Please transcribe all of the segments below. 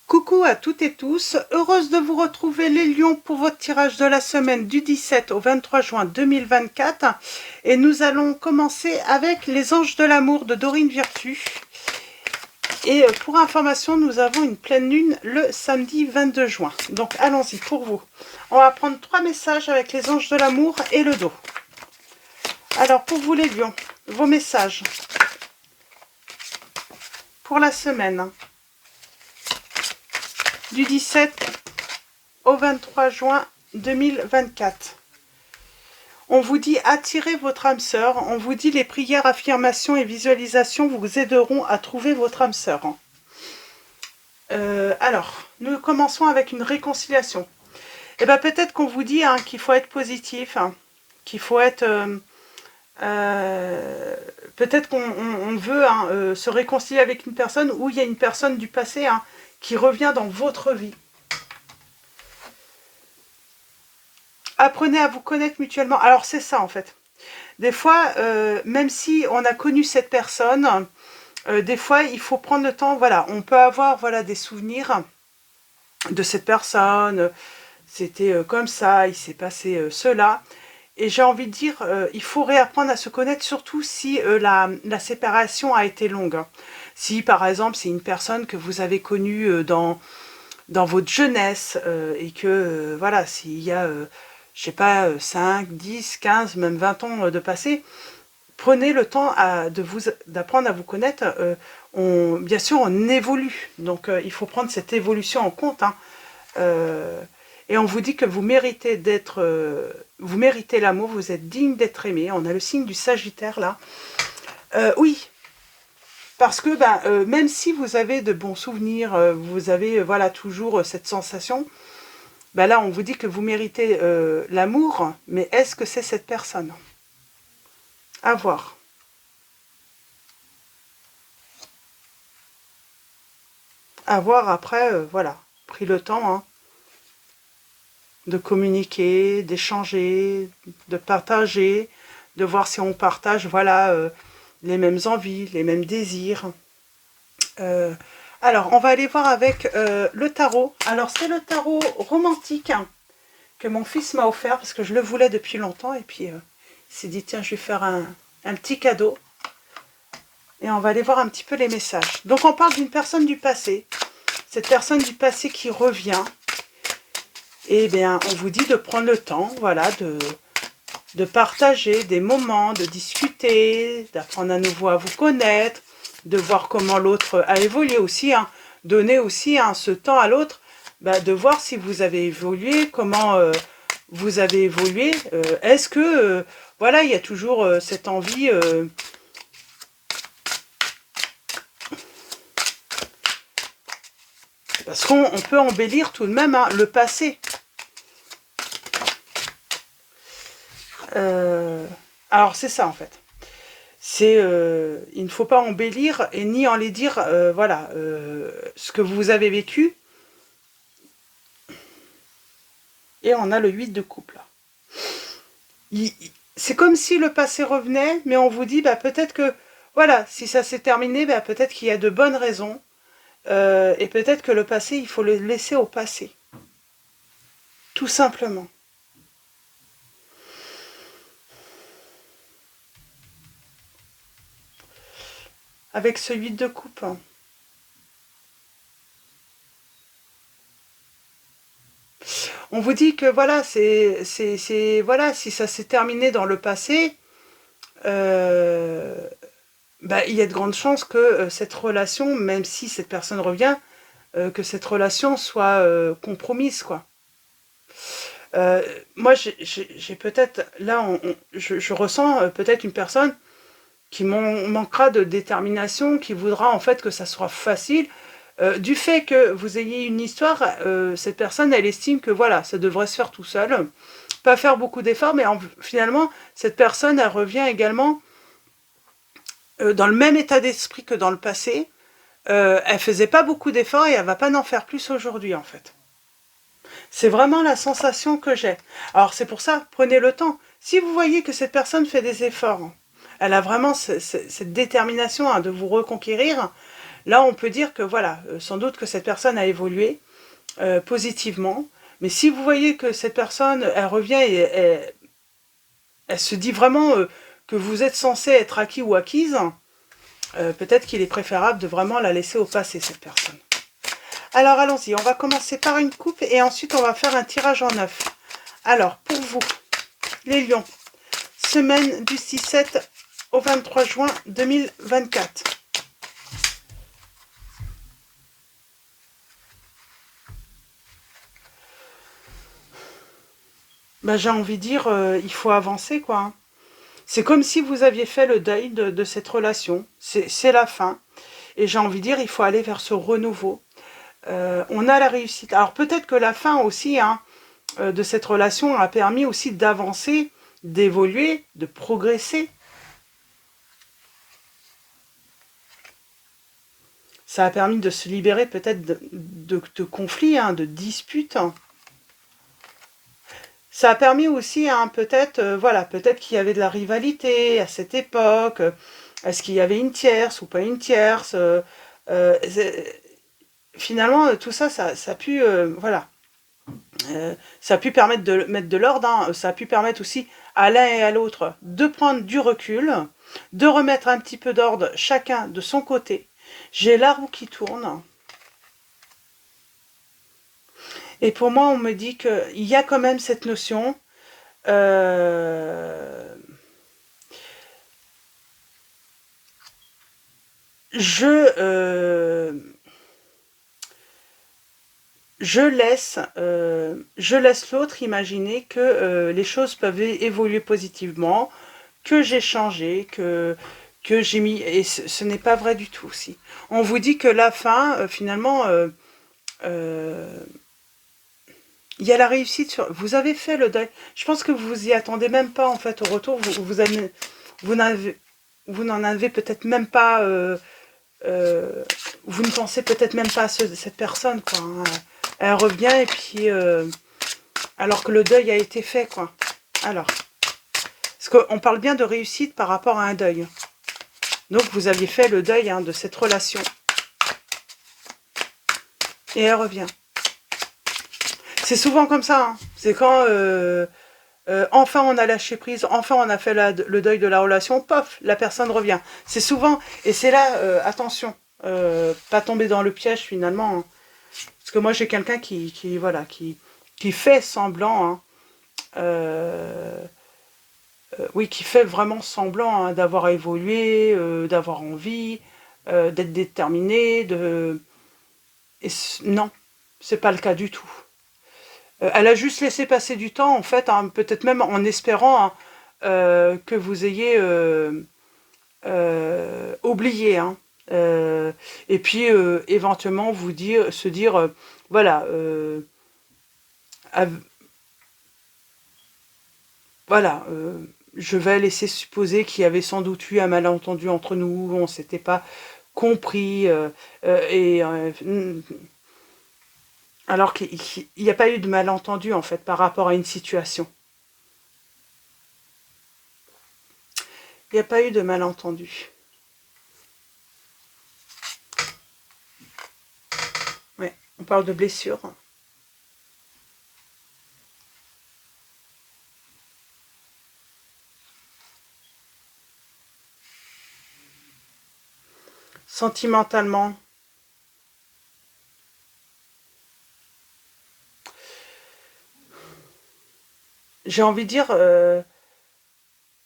Coucou à toutes et tous, heureuse de vous retrouver les lions pour votre tirage de la semaine du 17 au 23 juin 2024 et nous allons commencer avec les anges de l'amour de Dorine Virtue. Et pour information, nous avons une pleine lune le samedi 22 juin. Donc allons-y pour vous. On va prendre 3 messages avec les anges de l'amour et le dos. Alors pour vous les lions, vos messages pour la semaine du 17 au 23 juin 2024. On vous dit attirez votre âme sœur. On vous dit les prières, affirmations et visualisations vous aideront à trouver votre âme sœur. Alors, nous commençons avec une réconciliation. Et bien peut-être qu'on vous dit qu'il faut être positif, qu'il faut être... peut-être qu'on veut se réconcilier avec une personne où il y a une personne du passé qui revient dans votre vie. Apprenez à vous connaître mutuellement. Alors c'est ça en fait. Des fois, même si on a connu cette personne, des fois il faut prendre le temps. Voilà, on peut avoir des souvenirs de cette personne. C'était comme ça, il s'est passé cela. Et j'ai envie de dire, il faut réapprendre à se connaître, surtout si la séparation a été longue. Si par exemple c'est une personne que vous avez connue dans votre jeunesse et que voilà, s'il y a, je sais pas, 5, 10, 15, même 20 ans de passé, prenez le temps d'apprendre à vous connaître. Bien sûr, on évolue, donc il faut prendre cette évolution en compte. Et on vous dit que vous méritez vous méritez l'amour, vous êtes digne d'être aimé. On a le signe du Sagittaire là. Oui, parce que même si vous avez de bons souvenirs, vous avez toujours cette sensation, là on vous dit que vous méritez l'amour, mais est-ce que c'est cette personne? À voir. À voir après, pris le temps de communiquer, d'échanger, de partager, de voir si on partage les mêmes envies, les mêmes désirs. Alors, on va aller voir avec le tarot. Alors, c'est le tarot romantique que mon fils m'a offert parce que je le voulais depuis longtemps. Et puis, il s'est dit, tiens, je vais faire un petit cadeau. Et on va aller voir un petit peu les messages. Donc, on parle d'une personne du passé. Cette personne du passé qui revient. Et bien, on vous dit de prendre le temps, de partager des moments, de discuter, d'apprendre à nouveau à vous connaître, de voir comment l'autre a évolué aussi, donner aussi ce temps à l'autre, de voir si vous avez évolué, comment vous avez évolué. Est-ce que, il y a toujours cette envie... parce qu'on peut embellir tout de même le passé. Alors c'est ça en fait. C'est il ne faut pas embellir et ni en les dire ce que vous avez vécu. Et on a le 8 de coupe là. C'est comme si le passé revenait, mais on vous dit peut-être que si ça s'est terminé, peut-être qu'il y a de bonnes raisons. Et peut-être que le passé, il faut le laisser au passé. Tout simplement. Avec ce 8 de coupe. On vous dit que si ça s'est terminé dans le passé, il y a de grandes chances que cette relation, même si cette personne revient, que cette relation soit compromise, quoi. Moi, j'ai peut-être, là, je ressens peut-être une personne qui manquera de détermination, qui voudra en fait que ça soit facile. Du fait que vous ayez une histoire, cette personne, elle estime que ça devrait se faire tout seul. Pas faire beaucoup d'efforts, mais finalement, cette personne, elle revient également dans le même état d'esprit que dans le passé. Elle faisait pas beaucoup d'efforts et elle va pas en faire plus aujourd'hui, en fait. C'est vraiment la sensation que j'ai. Alors, c'est pour ça, prenez le temps. Si vous voyez que cette personne fait des efforts, elle a vraiment cette détermination de vous reconquérir, Là, on peut dire que voilà, sans doute que cette personne a évolué positivement. Mais si vous voyez que cette personne, elle revient et elle se dit vraiment que vous êtes censé être acquis ou acquise, peut-être qu'il est préférable de vraiment la laisser au passé, cette personne. Alors, allons-y. On va commencer par une coupe et ensuite, on va faire un tirage en neuf. Alors, pour vous, les lions, semaine du 17 au 23 juin 2024. Ben, j'ai envie de dire, il faut avancer, quoi. Hein. C'est comme si vous aviez fait le deuil de cette relation. C'est la fin. Et j'ai envie de dire, il faut aller vers ce renouveau. On a la réussite. Alors peut-être que la fin aussi hein, de cette relation a permis aussi d'avancer, d'évoluer, de progresser. Ça a permis de se libérer peut-être de conflits, hein, de disputes. Ça a permis aussi, hein, peut-être, voilà, peut-être qu'il y avait de la rivalité à cette époque. Est-ce qu'il y avait une tierce ou pas une tierce finalement, tout ça, ça a pu, voilà, ça a pu permettre de mettre de l'ordre. Hein, ça a pu permettre aussi à l'un et à l'autre de prendre du recul, de remettre un petit peu d'ordre chacun de son côté. J'ai la roue qui tourne. Et pour moi, on me dit qu'il y a quand même cette notion je laisse l'autre imaginer que les choses peuvent évoluer positivement, que j'ai changé, que j'ai mis... Et ce n'est pas vrai du tout aussi. On vous dit que la fin, finalement, il y a la réussite. Vous avez fait le deuil. Je pense que vous y attendez même pas, en fait, au retour. Vous n'en avez peut-être même pas... vous ne pensez peut-être même pas à cette personne, quoi. Hein. Elle revient et puis... alors que le deuil a été fait, quoi. Alors... Parce qu'on parle bien de réussite par rapport à un deuil. Donc, vous aviez fait le deuil hein, de cette relation. Et elle revient. C'est souvent comme ça. Hein. C'est quand, enfin, on a lâché prise, enfin, on a fait le deuil de la relation, pof, la personne revient. C'est souvent... Et c'est là, attention, pas tomber dans le piège, finalement. Hein. Parce que moi, j'ai quelqu'un voilà, qui fait semblant... Hein, oui, qui fait vraiment semblant hein, d'avoir évolué, d'avoir envie, d'être déterminé, non, c'est pas le cas du tout. Elle a juste laissé passer du temps, en fait, hein, peut-être même en espérant hein, que vous ayez oublié. Hein, et puis, éventuellement, se dire, voilà, voilà, je vais laisser supposer qu'il y avait sans doute eu un malentendu entre nous, on ne s'était pas compris, alors qu'il n'y a pas eu de malentendu, en fait, par rapport à une situation. Il n'y a pas eu de malentendu. Ouais, on parle de blessure. Sentimentalement, j'ai envie de dire,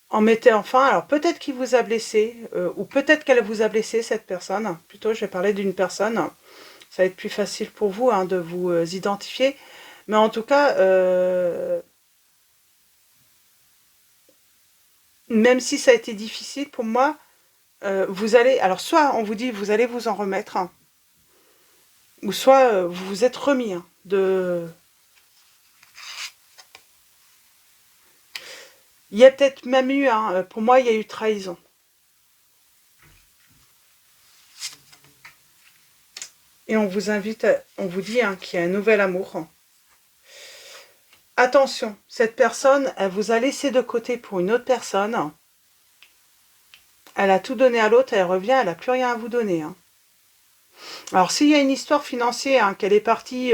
en mettant fin, alors peut-être qu'il vous a blessé, ou peut-être qu'elle vous a blessé, cette personne. Plutôt, je vais parler d'une personne. Ça va être plus facile pour vous hein, de vous identifier. Mais en tout cas, même si ça a été difficile pour moi, vous allez... Alors, soit on vous dit, vous allez vous en remettre, hein, ou soit vous vous êtes remis hein, de... Il y a peut-être même eu, hein, pour moi, il y a eu trahison. Et on vous invite, on vous dit hein, qu'il y a un nouvel amour. Attention, cette personne, elle vous a laissé de côté pour une autre personne. Elle a tout donné à l'autre, elle revient, elle n'a plus rien à vous donner. Hein. Alors s'il y a une histoire financière, hein, qu'elle est partie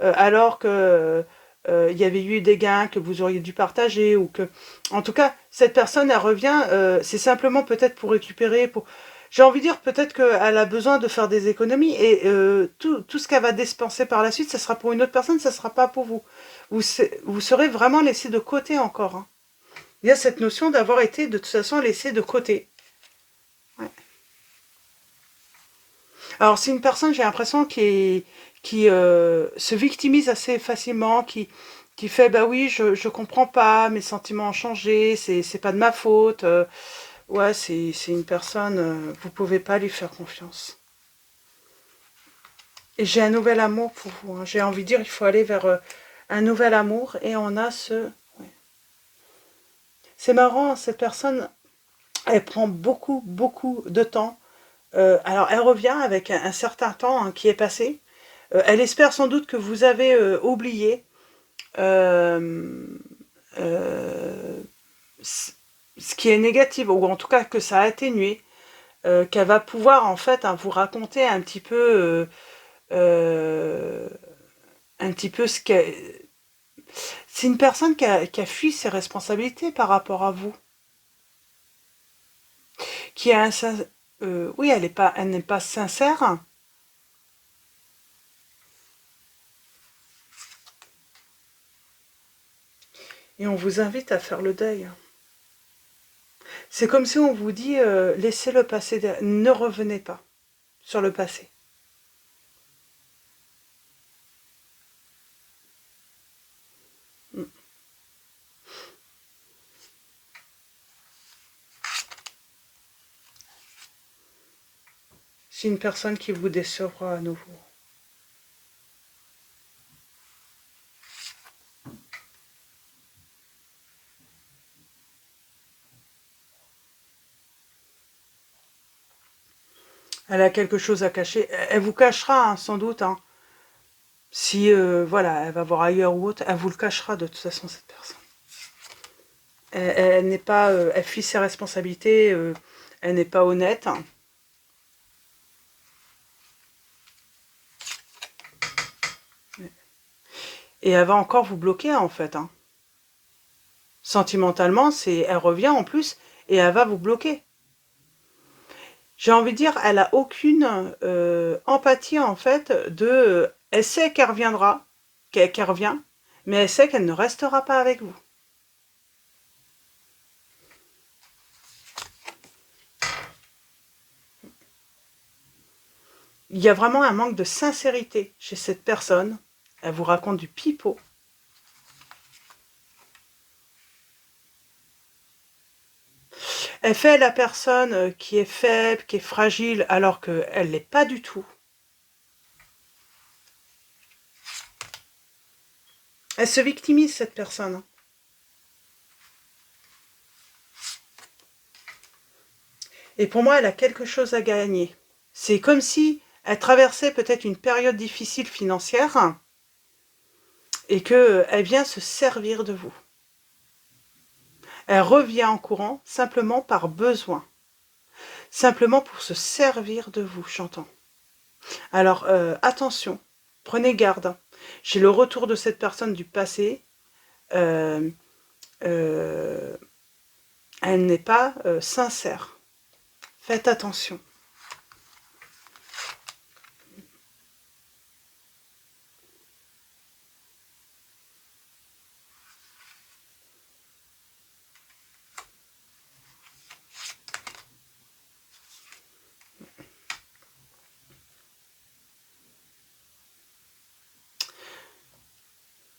alors que il y avait eu des gains que vous auriez dû partager ou que, en tout cas, cette personne elle revient, c'est simplement peut-être pour récupérer, pour, j'ai envie de dire peut-être qu'elle a besoin de faire des économies et tout ce qu'elle va dépenser par la suite, ça sera pour une autre personne, ça sera pas pour vous. Vous serez vraiment laissé de côté encore, hein. Il y a cette notion d'avoir été de toute façon laissé de côté. Ouais. Alors c'est une personne, j'ai l'impression, qui se victimise assez facilement, qui fait bah oui, je comprends pas, mes sentiments ont changé, c'est pas de ma faute. Ouais, c'est une personne, vous pouvez pas lui faire confiance. Et j'ai un nouvel amour pour vous, hein. J'ai envie de dire, il faut aller vers un nouvel amour et on a ce. Ouais. C'est marrant, cette personne, elle prend beaucoup, beaucoup de temps. Alors elle revient avec un certain temps, hein, qui est passé. Elle espère sans doute que vous avez oublié euh, euh, ce qui est négatif, ou en tout cas que ça a atténué, qu'elle va pouvoir en fait, hein, vous raconter euh, un petit peu ce qu'elle. C'est une personne qui a fui ses responsabilités par rapport à vous, qui a oui, elle n'est pas sincère, et on vous invite à faire le deuil. C'est comme si on vous dit laissez le passé derrière, ne revenez pas sur le passé. C'est une personne qui vous décevra à nouveau. Elle a quelque chose à cacher. Elle vous cachera, hein, sans doute, hein. Si voilà, elle va voir ailleurs ou autre, elle vous le cachera de toute façon, cette personne. Elle n'est pas, elle fuit ses responsabilités, elle n'est pas honnête. Et elle va encore vous bloquer en fait, hein. Sentimentalement, elle revient en plus et elle va vous bloquer. J'ai envie de dire, elle a aucune empathie en fait elle sait qu'elle reviendra, qu'elle revient, mais elle sait qu'elle ne restera pas avec vous. Il y a vraiment un manque de sincérité chez cette personne. Elle vous raconte du pipeau. Elle fait la personne qui est faible, qui est fragile, alors qu'elle ne l'est pas du tout. Elle se victimise, cette personne. Et pour moi, elle a quelque chose à gagner. C'est comme si elle traversait peut-être une période difficile financière et qu'elle vient se servir de vous. Elle revient en courant simplement par besoin, simplement pour se servir de vous, j'entends. Alors attention, prenez garde. J'ai le retour de cette personne du passé. Euh, euh, elle n'est pas sincère. Faites attention.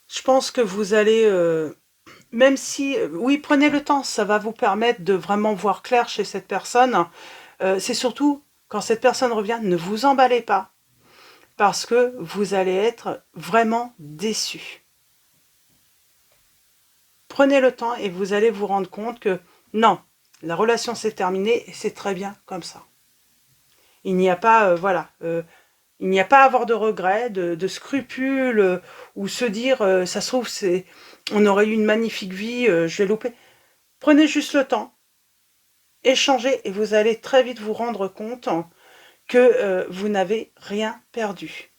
Je pense que vous allez, même si, oui, prenez le temps, ça va vous permettre de vraiment voir clair chez cette personne. C'est surtout, quand cette personne revient, ne vous emballez pas, parce que vous allez être vraiment déçu. Prenez le temps et vous allez vous rendre compte que non, la relation s'est terminée et c'est très bien comme ça. Il n'y a pas, voilà, il n'y a pas à avoir de regrets, de scrupules, ou se dire, ça se trouve, on aurait eu une magnifique vie, je vais louper. Prenez juste le temps, échangez et vous allez très vite vous rendre compte que vous n'avez rien perdu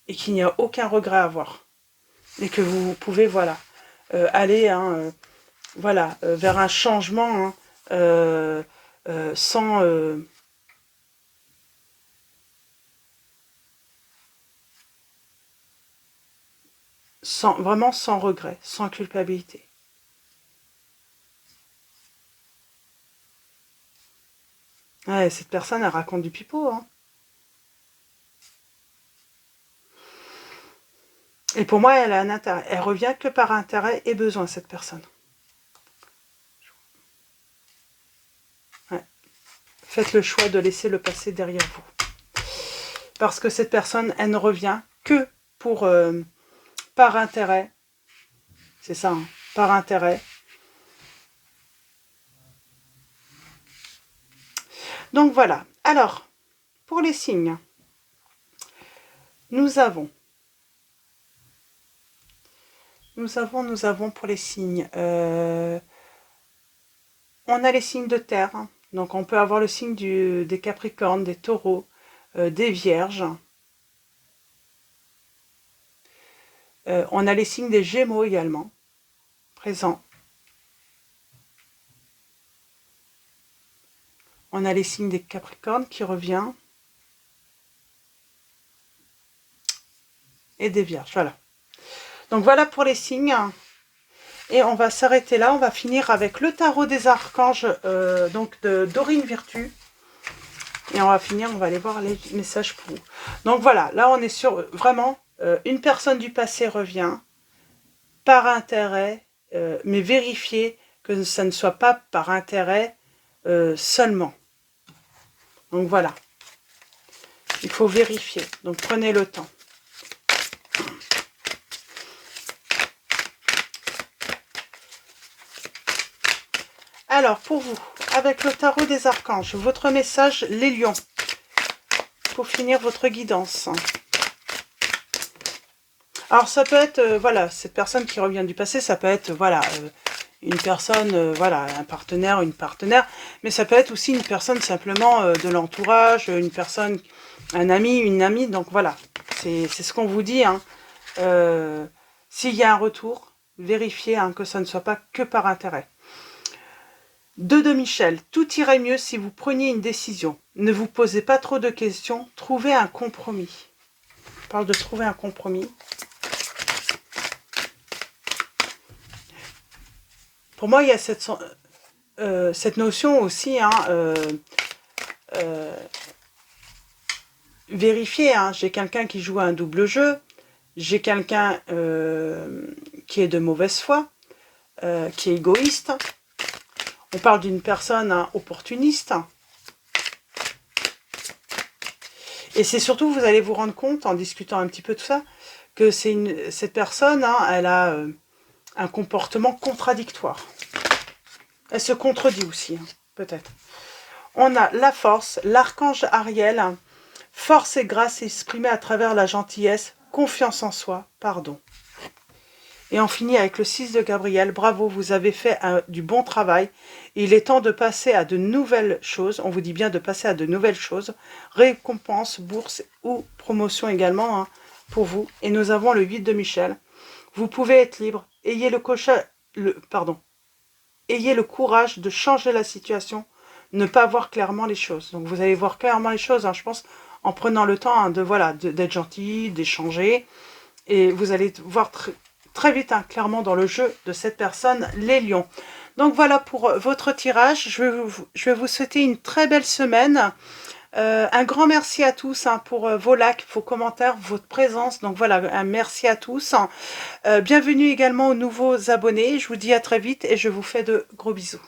et qu'il n'y a aucun regret à avoir. Et que vous pouvez, voilà, aller voilà, vers un changement sans... vraiment sans regret, sans culpabilité. Ouais, cette personne, elle raconte du pipeau. Hein. Et pour moi, elle a un intérêt. Elle revient que par intérêt et besoin, cette personne. Ouais. Faites le choix de laisser le passé derrière vous. Parce que cette personne, elle ne revient que pour par intérêt. C'est ça, hein, par intérêt. Donc voilà. Alors, pour les signes, nous avons pour les signes, on a les signes de terre, hein. Donc on peut avoir le signe des Capricornes, des Taureaux, des Vierges. On a les signes des Gémeaux également, présents. On a les signes des Capricornes qui revient. Et des Vierges, voilà. Donc voilà pour les signes. Et on va s'arrêter là. On va finir avec le tarot des archanges donc de Dorine Virtue. Et on va finir, on va aller voir les messages pour vous. Donc voilà, là on est sur vraiment une personne du passé revient par intérêt, mais vérifiez que ça ne soit pas par intérêt seulement. Donc voilà, il faut vérifier. Donc prenez le temps. Alors, pour vous, avec le tarot des archanges, votre message, les lions, pour finir votre guidance. Alors, ça peut être, voilà, cette personne qui revient du passé, ça peut être, voilà, une personne, voilà, un partenaire, une partenaire, mais ça peut être aussi une personne simplement de l'entourage, une personne, un ami, une amie, donc voilà, c'est ce qu'on vous dit, hein. S'il y a un retour, vérifiez hein, que ça ne soit pas que par intérêt. 2 de Michel, tout irait mieux si vous preniez une décision. Ne vous posez pas trop de questions, trouvez un compromis. On parle de trouver un compromis. Pour moi, il y a cette notion aussi, hein, vérifier, hein, j'ai quelqu'un qui joue à un double jeu, j'ai quelqu'un qui est de mauvaise foi, qui est égoïste. On parle d'une personne hein, opportuniste. Et c'est surtout, vous allez vous rendre compte, en discutant un petit peu de tout ça, que cette personne, hein, elle a un comportement contradictoire. Elle se contredit aussi, hein, peut-être. On a la force, l'archange Ariel, force et grâce exprimée à travers la gentillesse, confiance en soi, pardon. Et on finit avec le 6 de Gabriel. Bravo, vous avez fait du bon travail. Il est temps de passer à de nouvelles choses. On vous dit bien de passer à de nouvelles choses. Récompense, bourse ou promotion également hein, pour vous. Et nous avons le 8 de Michel. Vous pouvez être libre. Ayez le courage de changer la situation. Ne pas voir clairement les choses. Donc vous allez voir clairement les choses, hein, je pense, en prenant le temps hein, d'être gentil, d'échanger. Et vous allez voir très vite, hein, clairement, dans le jeu de cette personne, les lions. Donc voilà pour votre tirage. Je vais vous souhaiter une très belle semaine. Un grand merci à tous hein, pour vos likes, vos commentaires, votre présence. Donc voilà, un merci à tous. Bienvenue également aux nouveaux abonnés. Je vous dis à très vite et je vous fais de gros bisous.